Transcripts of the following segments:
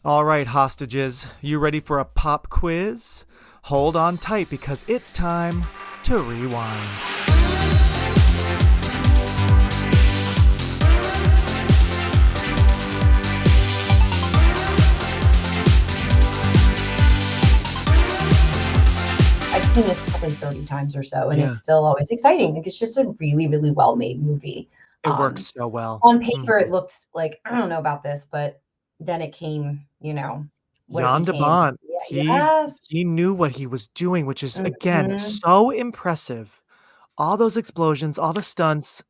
All right, hostages, you ready for a pop quiz? Hold on tight because it's time to rewind. I've seen this probably 30 times or so, and Yeah, it's still always exciting. Like, it's just a really, really well-made movie. it works Um, so well. on Mhm. paper, it looks like, I don't know about this, but then it came, what it Jan de became. Bont, Yeah, he yes. he knew what he was doing, which is again Mhm. so impressive. All those explosions, all the stunts.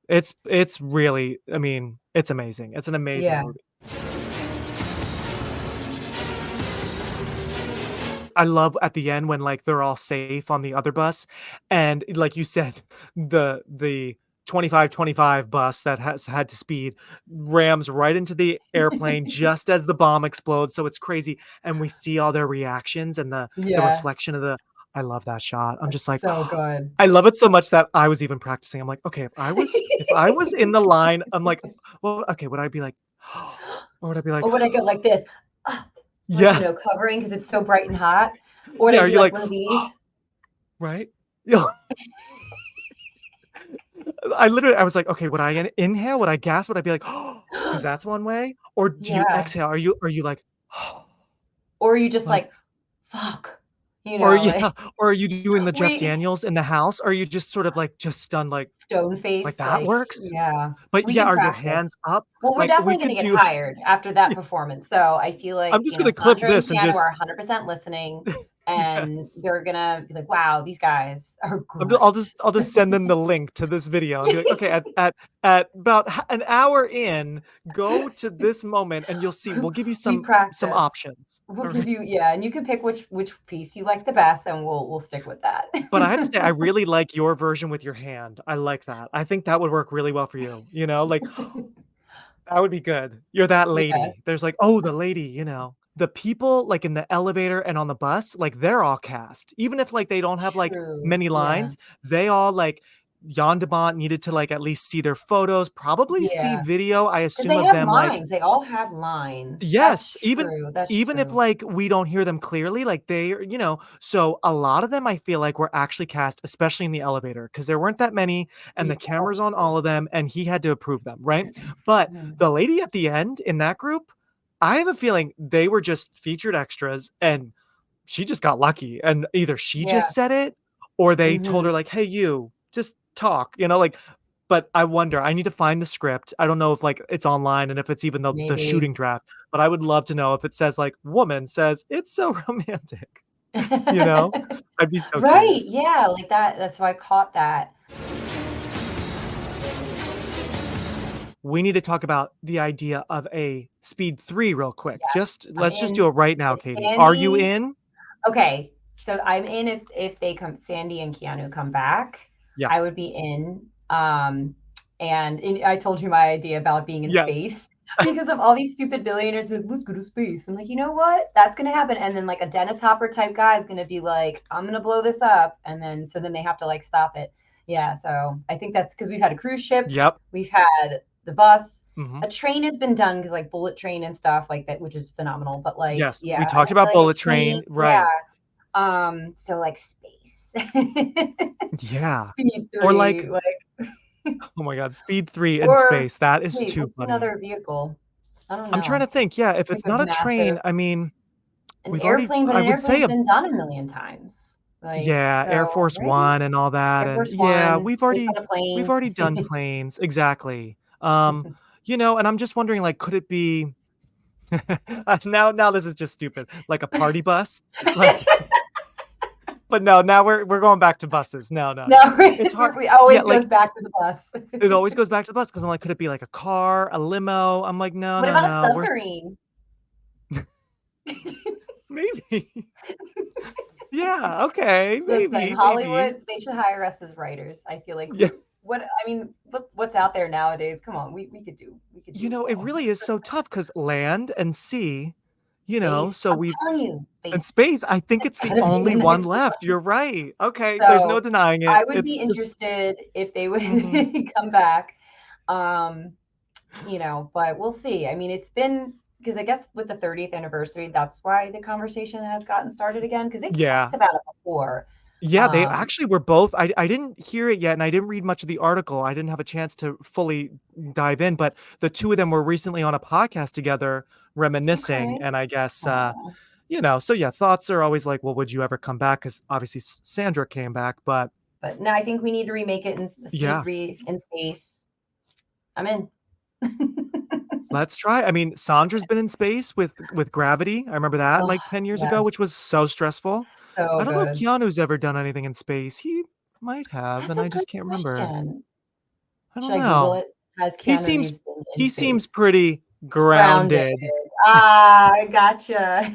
It's really, I mean, it's amazing. It's an amazing Yeah. movie. I love at the end when, like, they're all safe on the other bus, and like you said, the 2525 bus that has had to speed rams right into the airplane just as the bomb explodes, so it's crazy, and we see all their reactions and the Yeah. reflection of the I love that shot. I'm just That's like, so good. I love it so much that I was even practicing. I'm like, "Okay, if I was in the line," I'm like, "Well, okay, would I be like, or would I be like, Or would I go like this? Ah, like, yeah, covering because it's so bright and hot? Or would yeah, I are do you like like, one of these? right?" Yeah. I was like, "Okay, would I inhale? Would I gasp? Would I be like, oh, because that's one way? Or do you Yeah. exhale? Are you like, oh, Or are you just like, like, "Fuck," or like, yeah, or are you doing the Jeff we Daniels in the house? Or are you just sort of like just stunned stone like faced, that like, works? yeah, But we yeah, can are your practice. hands up? Well, we're Like we definitely gonna could get do tired after that yeah, performance, so I feel I'm like, just gonna clip Sandra and this and Keanu just are 100% listening, and yes. they're gonna be like, "Wow, these guys are I'll great." just send them the link to this video and be like, "Okay, at about an hour in, go to this moment and you'll see. We'll give you We some practice. options." We'll All give right. you, yeah, and you can pick which piece you like the best, and we'll stick with that. But I have to say, I really like your version with your hand. I like that. I think that would work really well for you, like, that would be good. You're that Yeah, lady. There's like, "Oh, the lady," you know? The people, like, in the elevator and on the bus, like, they're all cast. Even if, like, they don't have, like, true, many yeah. lines, they all, like Jan de Bont needed to, like, at least see their photos, probably see Yeah, video, I because assume, they of have them, like lines, they all had lines. That's yes, true, that's even if, true. like, we don't hear them clearly, like, so a lot of them I feel like were actually cast, especially in the elevator, because there weren't that many, and Yeah, the camera's that's on true. all of them, and he had to approve them, right? But Mhm. the lady at the end in that group, I have a feeling they were just featured extras, and she just got lucky, and either she Yeah, just said it, or they told her mhm, like, "Hey, you, just talk," like but I wonder, I need to find the script. I don't know if, like, it's online and if it's even the maybe. shooting draft, but I would love to know if it says, like, "Woman says it's so romantic," you know? I'd be so Right, curious. yeah, like that's why I caught that. We need to talk about the idea of a Speed 3 real quick. Yes, Just I'm let's just do in. it right now, If Katie. Are you Sandy in? Okay, so I'm in if they come Sandy and Keanu come back, Yeah. I would be in, and I told you my idea about being in Yes. space because of all these stupid billionaires be like, "Let's go to space." I'm like, "You know what? That's gonna happen," and then, like, a Dennis Hopper type guy is gonna be like, "I'm gonna blow this up," and then they have to, like, stop it. Yeah, so I think that's because 'cause we've had a cruise ship, Yep. we've had the bus, Mhm. a train has been done because like, bullet train and stuff like that, which is phenomenal, but, like, Yes, we yeah, I talked feel about like a Bullet train, Train, yeah. right. So, like, space. Yeah. Speed Or 3, like like oh my god, Speed 3 in or space, that is wait, too what's funny. another vehicle? I don't I'm trying to know. think, yeah, if Like it's a not a massive train, I mean, an airplane, but I an would say airplane's a been done a million times. Like, yeah, Air so Force right? One and all that, Air and Force yeah, One, space on a we've plane. already done planes, exactly. And I'm just wondering, like, could it be now this is just stupid, like a party bus? Like but no, now we're going back to buses. No, no, No, no. It's hard we yeah, always goes like, back to the bus. it always goes back to the bus because 'cause I'm like, could it be like a car, a limo? I'm like, "No, What no, about a no, submarine? maybe." Yeah, okay, Listen, maybe. Hollywood, they should hire us as writers. I feel like Yeah. what's out there nowadays? Come on, we could do it It all. really is so tough because land and sea, Space, so I'm we've telling you, and space. space, I think It's it's the gotta be the only one next left. one. You're right. Okay, there's no So, denying I it. would be It's just interested if they would mhm. come back, um, but we'll see. I mean, it's been because I guess with the 30th anniversary, that's why the conversation has gotten started again, because they've Yeah. talked about it before. Yeah, they Um, actually were both I didn't hear it yet, and I didn't read much of the article. I didn't have a chance to fully dive in, but the 2 of them were recently on a podcast together reminiscing, okay. and I guess, Aw. so yeah, thoughts are always like, "Well, would you ever come back?" Because obviously Sandra came back, but But no, I think we need to remake it in Speed yeah, 3 in space. I'm in. let's try. I mean, Sandra's been in space with Gravity. I remember that, Oh, like, 10 years ago, yes. which was so stressful. I So don't know if good. Keanu's ever done anything in space. He might have, That's and a I good just can't remember. question. I Should don't I Google know. it? Has He Keanu seems Reeves been in he seems space? pretty Grounded. grounded. Ah, gotcha.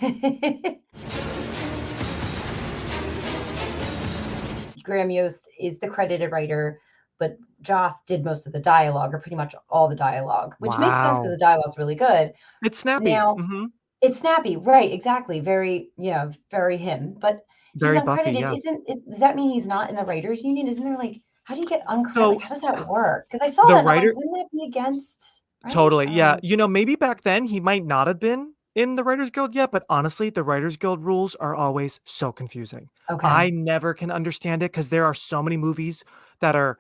Graham Yost is the credited writer, but Joss did most of the dialogue, or pretty much all the dialogue, which makes sense because Wow. the dialogue's really good. It's snappy. Now, Mhm. it's snappy, right? Exactly. Very, yeah, very him. But he's Very Buffy, uncredited. yeah. Does that mean he's not in the writers' union? Isn't there like, how do you get uncredited? Like, So, how does that work? Because I saw the that and I'm like, writer wouldn't that be against, right? totally, I don't yeah. know. Maybe back then he might not have been in the Writers Guild yet, but honestly, the Writers Guild rules are always so confusing. Okay. I never can understand it because there are so many movies that are,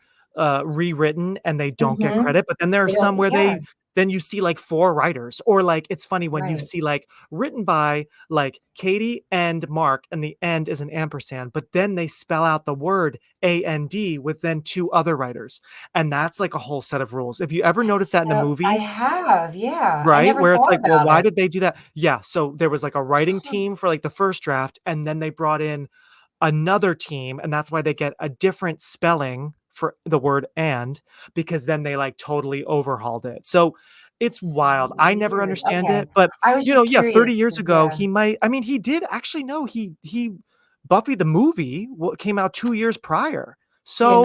rewritten and they don't get Mm-hmm. credit, but then there are They don't, some where yeah, then you see, like, 4 writers, or, like, it's funny when you right. see, like, written by, like, Katie and Mark, and the "and" is an ampersand, but then they spell out the word A-N-D with then 2 other writers, and that's, like, a whole set of rules. If you ever notice That's that in a so, I movie, have, yeah. I right? never Where it's thought like, "Well, about why it. did they do that?" Yeah, so there was, like, a writing Huh. team for, like, the first draft, and then they brought in another team, and that's why they get a different spelling for the word "and," because then they, like, totally overhauled it. So, it's That's so wild. I never weird. understand Okay. it, but, I was just yeah, 30 curious years 'cause, ago, yeah, he might I mean, he did actually no, he Buffy the movie came out 2 years prior. yeah, So,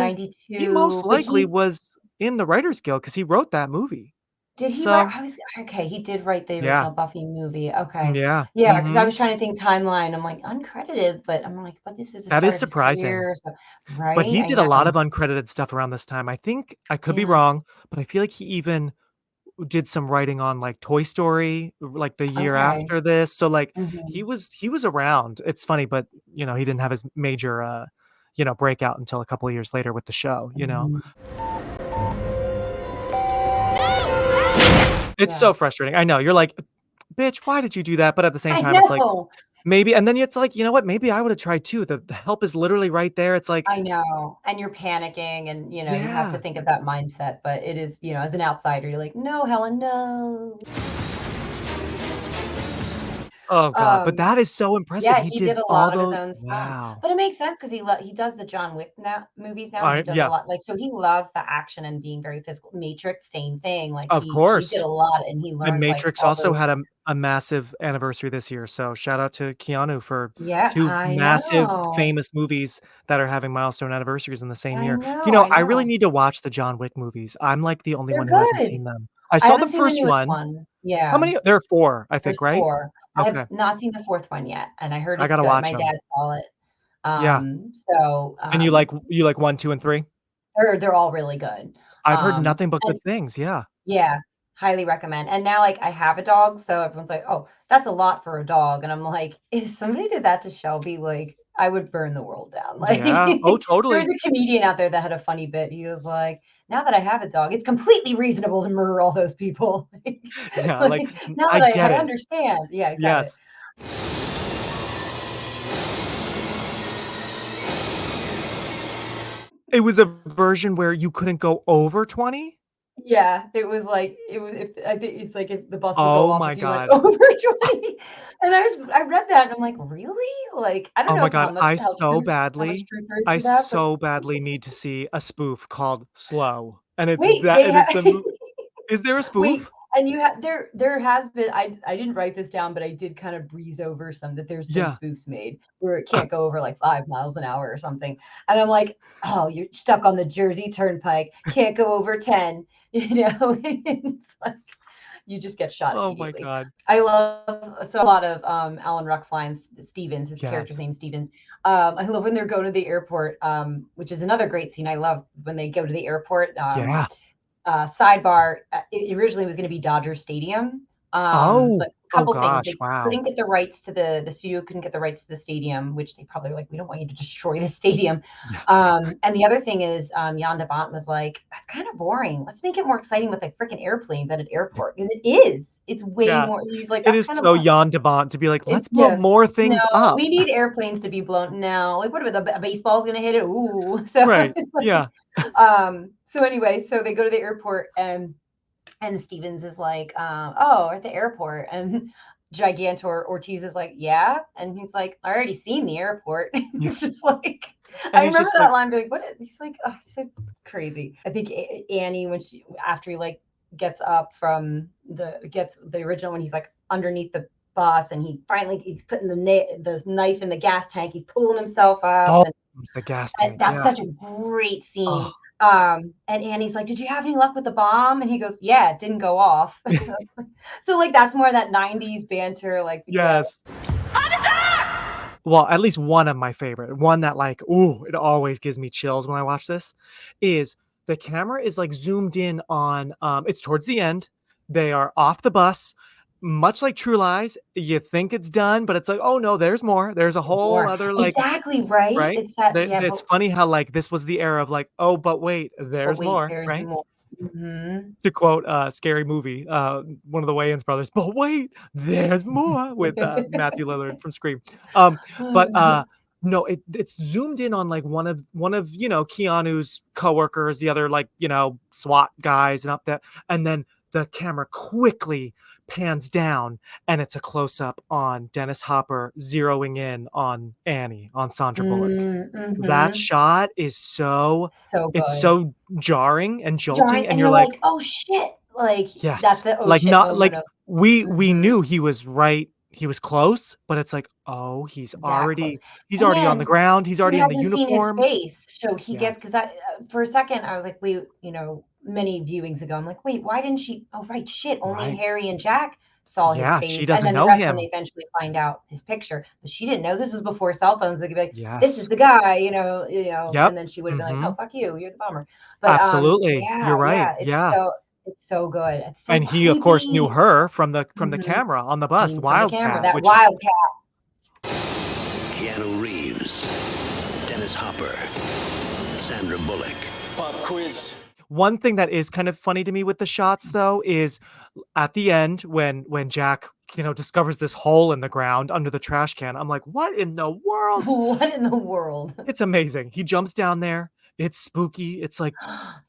he most 92, but likely was in the Writers Guild because he wrote that movie. did he write, So, I was okay, he did write the yeah. original Buffy movie, okay. Yeah. Yeah, because I Mhm. was trying to think timeline, I'm like, uncredited, but I'm like, but this is the That start is of his surprising. career, so But right? he I did a lot know. of uncredited stuff around this time. I think I could be Yeah, wrong, but I feel like he even did some writing on, like, Toy Story, like, the year okay. after this. So, like, Mhm. he was around. It's funny, but, he didn't have his major, breakout until a couple of years later with the show, you know? Mhm. It's so Yeah. frustrating. I know. You're like, "Bitch, why did you do that?" But at the same I time, it's like, know. maybe and then it's like, "You know what? Maybe I would have tried too." The help is literally right there. It's like, I know, and you're panicking and, you have to yeah. think of that mindset, but it is, as an outsider, you're like, "No, Helen, no." Oh god, but Um, that is so impressive. yeah, He he did did a all lot of his those own stuff, wow. but it makes sense 'cause he does the John Wick now movies now, and he I does a yeah, lot, like, so he loves the action and being very physical. Matrix, same thing, like, of he did course. a lot and he And learned, like, Matrix all also had those. a massive anniversary this year, so shout out to Keanu for Yeah, 2 I massive know. famous movies that are having milestone anniversaries in the same I year. know, I I really know. need to watch the John Wick movies. I'm, like, the only They're one who hasn't good. seen them. I I saw the haven't seen the first newest one. one. How Yeah. many there are 4, I There's think, right? 4. I have Okay. not seen the 4th one yet, and I heard I it's gotta good. watch My them. dad saw it. Yeah. So, And you like 1, 2, and 3? they're all really good. I've heard nothing but good And things, yeah. yeah, highly recommend. And now, like, I have a dog, so everyone's like, "Oh, that's a lot for a dog," and I'm like, "If somebody did that to Shelby, like, I would burn the world down." Like, Yeah. Oh, there was totally. a comedian out there that had a funny bit. He was like, "Now that I have a dog, it's completely reasonable to murder all those people." Yeah, like, Like, now I that get I it. understand. Yeah, got it. Yes. It was a version where you couldn't go over 20? Yeah, it was if I think it's like if the bus would go Oh off my if you went god. over 20, and I read that and I'm like, "Really?" Like, I don't Oh my know god, how much truth there is I to that, but so badly need to see a spoof called Slow, and it's wait, that they and it's the have mo is there a wait, spoof? and you have there has been, I didn't write this down, but I did kind of breeze over some that there's been Yeah. spoofs made where it can't go over like 5 miles an hour or something, and I'm like, "Oh, you're stuck on the Jersey Turnpike, can't go over 10," you know? It's like you just get shot Oh my immediately. god. I love so a lot of Alan Ruck's lines, Stevens, his character's Yes. name Stevens. I love when they're going to the airport, which is another great scene. I love when they go to the airport. Yeah. Sidebar, it originally was going to be Dodger Stadium, Oh, But a oh couple things. gosh, They wow. couldn't get the rights to the studio couldn't get the rights to the stadium, which they probably were like, we don't want you to destroy the stadium. Yeah. And the other thing is, Jan de Bont was like, that's kind of boring. Let's make it more exciting with like freaking airplanes at an airport. And it is. It's way Yeah. more. He's like, It that's is kind of so boring. Jan de Bont to be like, It, let's blow yeah. more No, things up. we need airplanes to be blown. No, like what about a baseball's gonna hit it? Ooh. So Right. like, Yeah. so anyway, so they go to the airport and Stevens is like, oh, we're at the airport. And Gigantor Ortiz is like, yeah. And he's like, I already seen the airport. Yeah. It's just like, And I he's remember just that like, line being like, what is, he's like, oh, so crazy. I think Annie, when she, after he like gets up from gets the original, when he's like underneath the bus and he finally, he's putting the knife in the gas tank, he's pulling himself up. oh, the gas And tank. that's Yeah. such a great Oh, scene. And Annie's like, did you have any luck with the bomb? And he goes, yeah, it didn't go off. So like that's more that 90s banter, like yeah. yes. Well, at least one of my favorite, one that like, ooh, it always gives me chills when I watch this, is the camera is like zoomed in on, it's towards the end. They are off the bus, much like True Lies. You think it's done, but it's like, oh no, there's more. There's a whole More. other like, Exactly, right? right? It's that, yeah, It's funny how like this was the era of like, oh, but wait, but there's wait, more, there's right? more. Mhm. To quote Scary Movie, one of the Wayans brothers, but wait, there's more with Matthew Lillard from Scream. But no, it's zoomed in on like one of Keanu's coworkers, the other like SWAT guys, and up there, and then the camera quickly pans down, and it's a close up on Dennis Hopper zeroing in on Annie, on Sandra Bullock. That Mhm. shot is so So it's good. so jarring and Jarring, jolting, and and you're you're like, like, "Oh, shit." Like, that's yes, the "oh, like shit" not moment like of we mhm. knew he was right, he was close, but it's like, oh, That close. he's already on the And ground, he's who already in the hasn't seen his uniform. face? So he gets Yes, because I for a second I was like, wait, many viewings ago, I'm like, wait, why didn't she? Oh, right, shit. Only right. Harry and Jack saw his Yeah, she face, and doesn't then the know rest when they him. eventually find out his picture. But she didn't know this was before cell phones. They could be like, this is Yes. the guy, Yep. and then she would have been like, oh, Mhm. fuck you, you're the bomber. But Absolutely. yeah, You're right. yeah, Yeah. it's so good. It's so And he, of course, knew creepy. her from the Mhm. camera on the bus, Seen from the camera, Wildcat, that which is wildcat. Keanu Reeves, Dennis Hopper, Sandra Bullock. Pop quiz. one thing that is kind of funny to me with the shots though is at the end when Jack, discovers this hole in the ground under the trash can. I'm like, what in the world? What in the world? It's amazing. He jumps down there. It's spooky. It's like,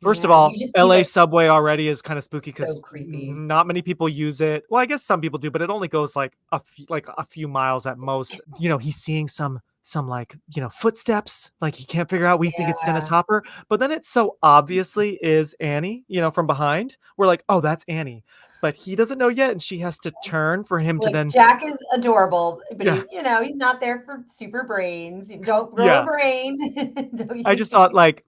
first of Yeah, you all, just see LA the subway already is kind of spooky so because creepy. not many people use it. Well, I guess some people do, but it only goes like a few miles at most. He's seeing some like, footsteps. Like he can't figure out. We think it's Dennis Yeah. Hopper, but then it so obviously is Annie, from behind. We're like, oh, that's Annie. But he doesn't know yet, and she has to turn for him to Like, then, Jack is adorable, but yeah, he's not there for super brains. Don't grow a yeah. brain. Don't I you just thought like,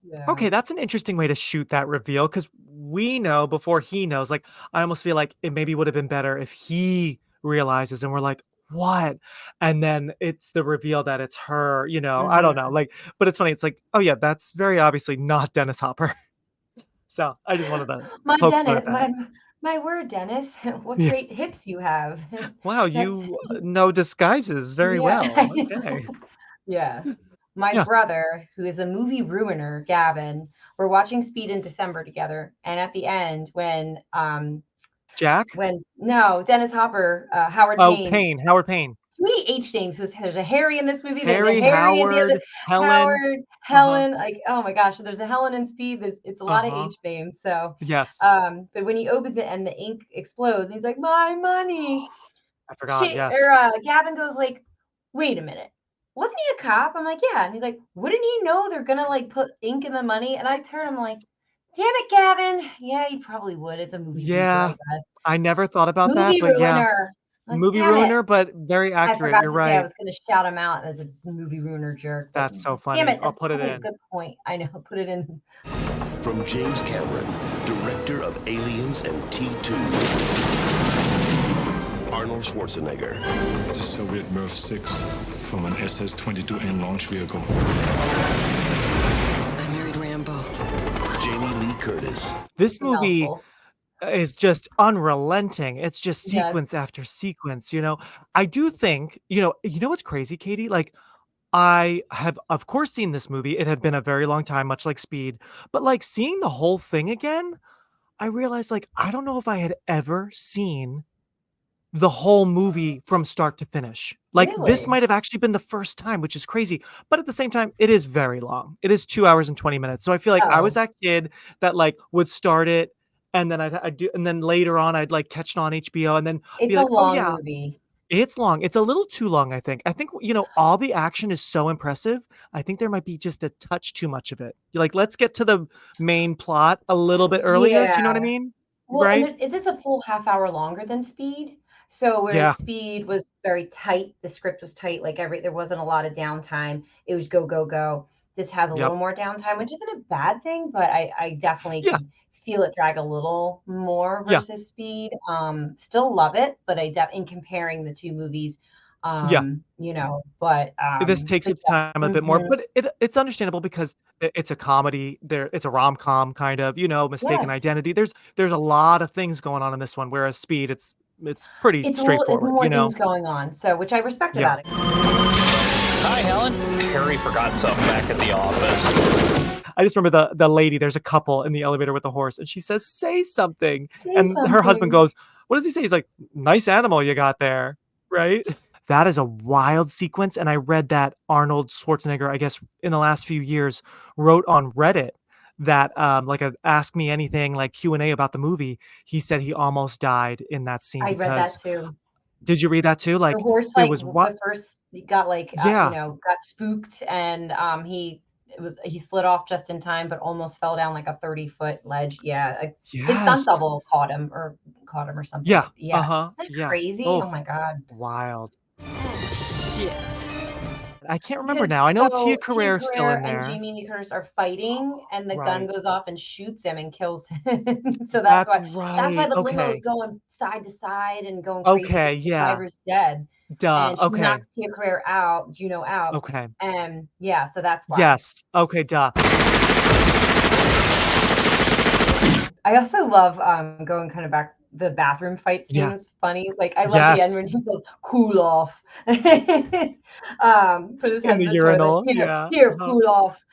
Yeah. okay, that's an interesting way to shoot that reveal because we know before he knows. Like, I almost feel like it maybe would have been better if he realizes and we're like, what? And then it's the reveal that it's her, I don't know. Mhm. Like, but it's funny. It's like, oh, yeah, that's very obviously not Dennis Hopper. So I just wanted to My poke fun Dennis, at that. my word, Dennis, what Yeah. great hips you have. Wow, That you know disguises very yeah, well. I Okay. know. Yeah. My Yeah. brother, who is a movie ruiner, Gavin, we're watching Speed in December together, and at the end, Jack? when no, Dennis Hopper, Howard Oh, Payne, Payne, Howard Payne. too many H names. There's a Harry in this movie. There's a Harry, Harry in the other. Howard, Helen. Howard, Uh-huh. Helen. Like, oh my gosh, there's a Helen in Speed. It's a lot of Uh-huh. H names. So, Yes. but when he opens it and the ink explodes, and he's like, "My money." I forgot. Yes. Or Gavin goes like, "Wait a minute, wasn't he a cop?" I'm like, "Yeah," and he's like, "Wouldn't he know they're gonna like put ink in the money?" And I turn, I'm like, "Damn it, Gavin! Yeah, he probably would. It's a movie reader, I Yeah, guess. I never thought about that, Movie but yeah, ruiner." Like, movie damn it. ruiner, but very I accurate. forgot You're to say I right. was gonna shout him out as a movie ruiner jerk, but That's so damn funny. it, I'll that's put it probably a in. good point. I know, put it in. From James Cameron, director of Aliens and T2. Arnold Schwarzenegger. It's a Soviet Mirv 6 from an SS-22N launch vehicle. I married Rambo. Jamie Lee Curtis. This A movie, mouthful. is just unrelenting. It's just Yes. sequence after sequence, you know? I do think, you know what's crazy, Katie? Like, I have, of course, seen this movie. It had been a very long time, much like Speed, but, like, seeing the whole thing again, I realized, like, I don't know if I had ever seen the whole movie from start to finish. Like, this Really? might have actually been the first time, which is crazy, but at the same time, it is very long. It is 2 hours and 20 minutes, so I feel like I was Oh, that kid that, like, would start it, and then I'd do and then later on, I'd, like, catch it on HBO and then be it's a like, "Oh, long yeah, movie. it's long." It's a little too long, I think. I think, all the action is so impressive. I think there might be just a touch too much of it. Like, let's get to the main plot a little bit earlier, do you know what I Yeah. mean? Well, and Right? it is a full half hour longer than Speed. So Yeah. whereas Speed was very tight, the script was tight, like there wasn't a lot of downtime. It was go, go, go. This has a Yep. little more downtime, which isn't a bad thing, but I definitely Yeah. could feel it drag a little more Yeah. versus Speed. Still love it, but in comparing the two movies, Yeah. This takes but its time a yeah. bit more, but it's understandable because it's a comedy, it's a rom-com kind of, mistaken Yes. identity. There's a lot of things going on in this one, whereas Speed, it's pretty It's straightforward, more you know? things going on. So which I respect Yeah. about it. Hi, Helen. Harry forgot something back at the office. I just remember the lady, there's a couple in the elevator with the horse, and she says, "Say something." Say And her husband something. goes, "What does he say?" He's like, "Nice animal you got there." Right? That is a wild sequence, and I read that Arnold Schwarzenegger, I guess, in the last few years, wrote on Reddit that, like a ask me anything, like, Q&A about the movie. He said he almost died in that scene I read that because too. did you read that too? The Like, horse, it like, was what? the first he got, like, Yeah. got spooked and, he slid off just in time, but almost fell down like a 30-foot ledge. Yeah, his stunt Yes. double caught him or something Yeah. like yeah. Uh-huh. Isn't that Yeah. crazy? Oh, Oh my god. wild. Shit. I can't remember Because now. I know Tia so Tia Carrere's still in Carrere and there. Jamie Lee Curtis are fighting, and the gun Right. goes off and shoots him and kills him. So That's that's why right. the limo is Okay. going side to side and going crazy Okay, because the yeah. driver's dead. Duh. And she Okay. knocks Tia Carrere Juno out, Okay. and yeah, so that's why. Yes. Okay, duh. I also love, going kinda back the bathroom fight scene Yeah. was funny, like, I love the end Yes. when he goes, "Cool off." Put his In head in the the toilet, urinal. "Here, Yeah. here, Uh-huh. cool off."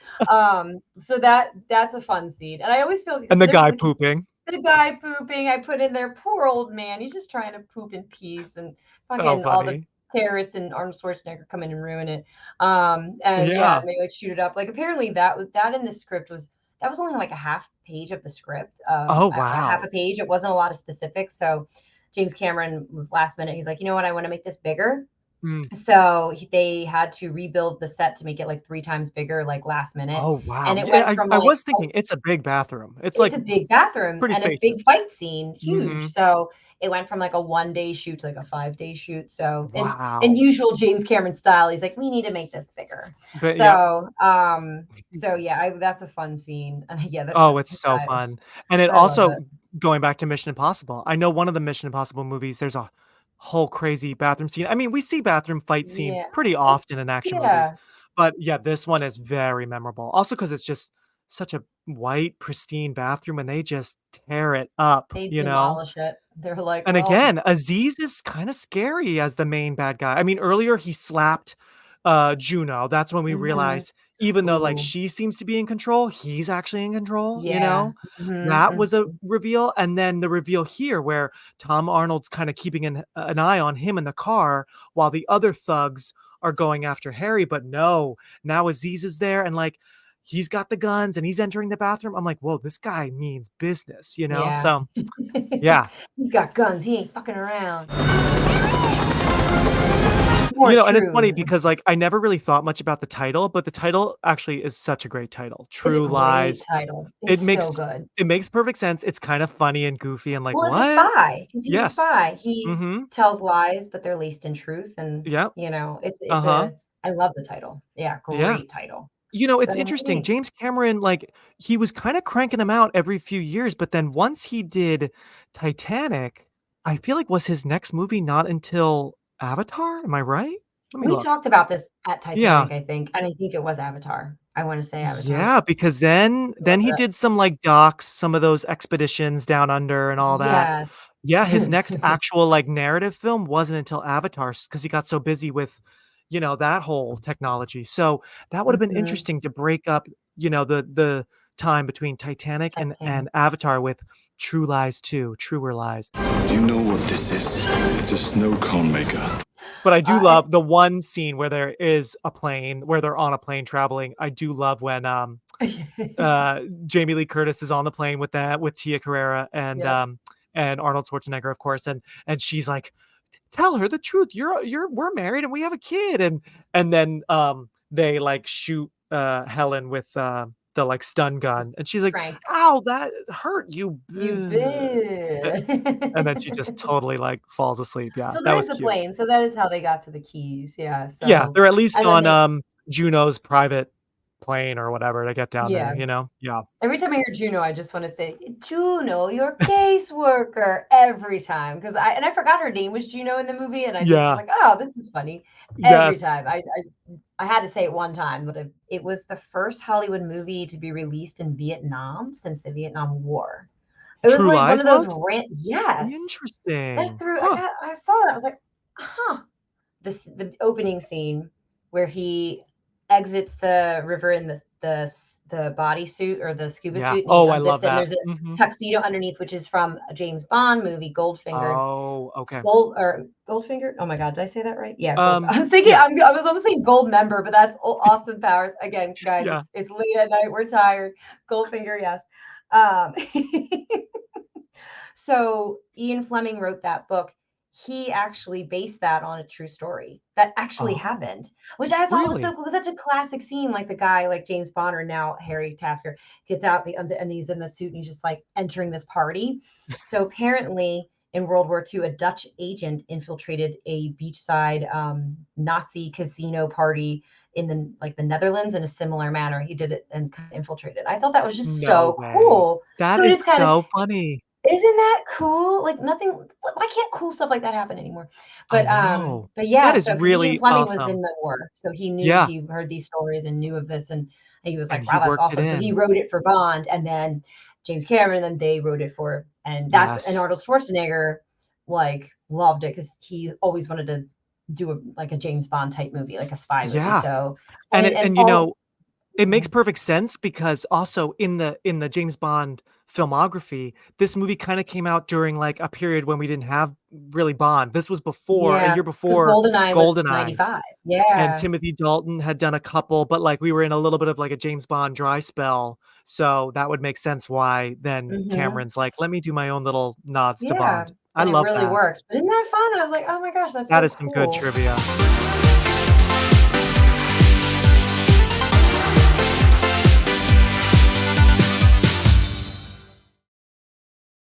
So that's a fun scene, and I always feel And the there's guy the pooping. the guy pooping, I put in there, "Poor old man, he's just trying to poop in peace," and So fucking all the funny. terrorists and Arnold Schwarzenegger come in and ruin it. And yeah, Yeah. and they, like, shoot it up. Like, apparently that in the script was only, like, a half page of the script, Oh, a half a wow. page. It wasn't a lot of specifics, so James Cameron was last minute, he's like, "You know what? I wanna make this bigger." Mm. So, they had to rebuild the set to make it, like, 3 times bigger, like, last minute, Oh, wow. and it Yeah, went from, I like, was thinking it's a big bathroom. It's, it's like, a big bathroom pretty and a spacious. big fight scene, huge. Mhm. So it went from like a 1-day shoot to like a 5-day shoot. So in Wow. usual James Cameron style, he's like, we need to make this bigger. But yep. So yeah, that's a fun scene. And yeah, Oh, it's so fun. And it I love also it. going back to Mission Impossible, I know one of the Mission Impossible movies, there's a whole crazy bathroom scene. I mean, we see bathroom fight scenes Yeah. pretty It's often in action movies, yeah, but yeah, this one is very memorable. Also, because it's just such a white, pristine bathroom, and they just tear it up, they you know? demolish it. They're like, And well, again, Aziz is kinda scary as the main bad guy. I mean, earlier he slapped, Juno. That's when we mhm. realized even though, like, Ooh, she seems to be in control, he's actually in control, you yeah. know? That Mhm, was a mhm. reveal, and then the reveal here where Tom Arnold's kinda keeping an eye on him in the car while the other thugs are going after Harry, but no, now Aziz is there and, like, he's got the guns and he's entering the bathroom. I'm like, "Whoa, this guy means business," you know? Yeah. So, yeah. He's got guns. He ain't fucking around. More And it's funny true. because, like, I never really thought much about the title, but the title actually is such a great title, It's a True great Lies. title. It It's so makes good. it makes perfect sense, it's kind of funny and goofy and like, Well, it's a "What?" spy because he's a Yes. spy. He Mhm. tells lies, but they're laced in truth, and, Yep. it's Uh-huh. a I love the title. Yeah, Yeah. great title. It's So, interesting, hey, James Cameron, like, he was kinda cranking them out every few years, but then once he did Titanic, I feel like was his next movie not until Avatar? Am I right? Let me we look. talked about this at Yeah. Titanic, I think, and I think it was Avatar. I want to say Avatar. Yeah, because then Love he that. did some, like, docs, some of those expeditions down under and all that. Yes. Yeah, his next actual, like, narrative film wasn't until Avatar because he got so busy with, that whole technology. So, that would have been Mhm. interesting to break up, the time between Titanic and Titanic. Avatar with True Lies 2, Truer Lies. You know what this is? It's a snow cone maker. But I do And love the one scene where there is a plane, where they're on a plane traveling. I do love when, Jamie Lee Curtis is on the plane with Tia Carrera Yep. and Arnold Schwarzenegger, of course, and she's like, "Tell her the truth. We're married and we have a kid." And then they like shoot Helen with the like stun gun, and she's like, Frank, "Ow, that hurt you." you Bleh." And then she just bitch. totally like falls asleep. Yeah, So that there's was the cute. plane. So that is how they got to the Keys. Yeah. Yeah, So they're at least and then on they Juno's private plane or whatever to get down there, yeah. Yeah. Every time I hear Juno, I just want to say, Juno, your caseworker, every time. Because I forgot her name was Juno in the movie, and I just was Yeah. like, oh, this is funny. Every Yes. time. I had to say it one time, but it was the first Hollywood movie to be released in Vietnam since the Vietnam War. It was True like one Lies of those was? yes. Interesting. Huh. I saw that. I was like, huh. The opening scene where he exits the river in the bodysuit or the scuba Yeah. suit, and he Oh, I unzips love it, and that. there's a Mhm. tuxedo underneath, which is from a James Bond movie, Goldfinger. Oh, okay. Goldfinger. Oh my God, did I say that right? Yeah, Gold. Um, I'm thinking yeah, I was almost saying Gold Member, but that's Austin Powers. Again, guys, yeah. it's late at night. We're tired. Goldfinger, yes. Um, so Ian Fleming wrote that book. He actually based that on a true story that actually Oh, happened, which I thought was so really? cool. Because such a classic scene, like the guy, like James Bond or now Harry Tasker, gets out and he's in the suit and he's just like entering this party. So apparently, in World War II, a Dutch agent infiltrated a beachside Nazi casino party in the Netherlands in a similar manner. He did it and kind of infiltrated. I thought that was just No so way. cool. That So it is is kind of so funny. isn't that cool? Like nothing why can't cool stuff like that happen anymore? I know. But That yeah, is so because Ian really Fleming was awesome. in the war, so Yeah, he heard these stories and knew of this, and he was and like, he "Wow, that's worked it awesome." So he in. wrote it for Bond, and then James Cameron, and then they wrote it for and Yes. Arnold Schwarzenegger, like, loved it because he always wanted to do a James Bond type movie, like a spy movie, Yeah. so And and it and and, all it makes mhm. perfect sense because also in the James Bond filmography, this movie kinda came out during, like, a period when we didn't have really Bond. This was a Yeah, year because before GoldenEye was GoldenEye, 95. and Yeah. Timothy Dalton had done a couple, but, like, we were in a little bit of, like, a James Bond dry spell, so that would make sense why then Mhm. Cameron's like, "Let me do my own little nods to Yeah, Bond." I and it love really that. worked. But isn't that fun? I was like, "Oh my gosh, that's That so is some good cool." trivia.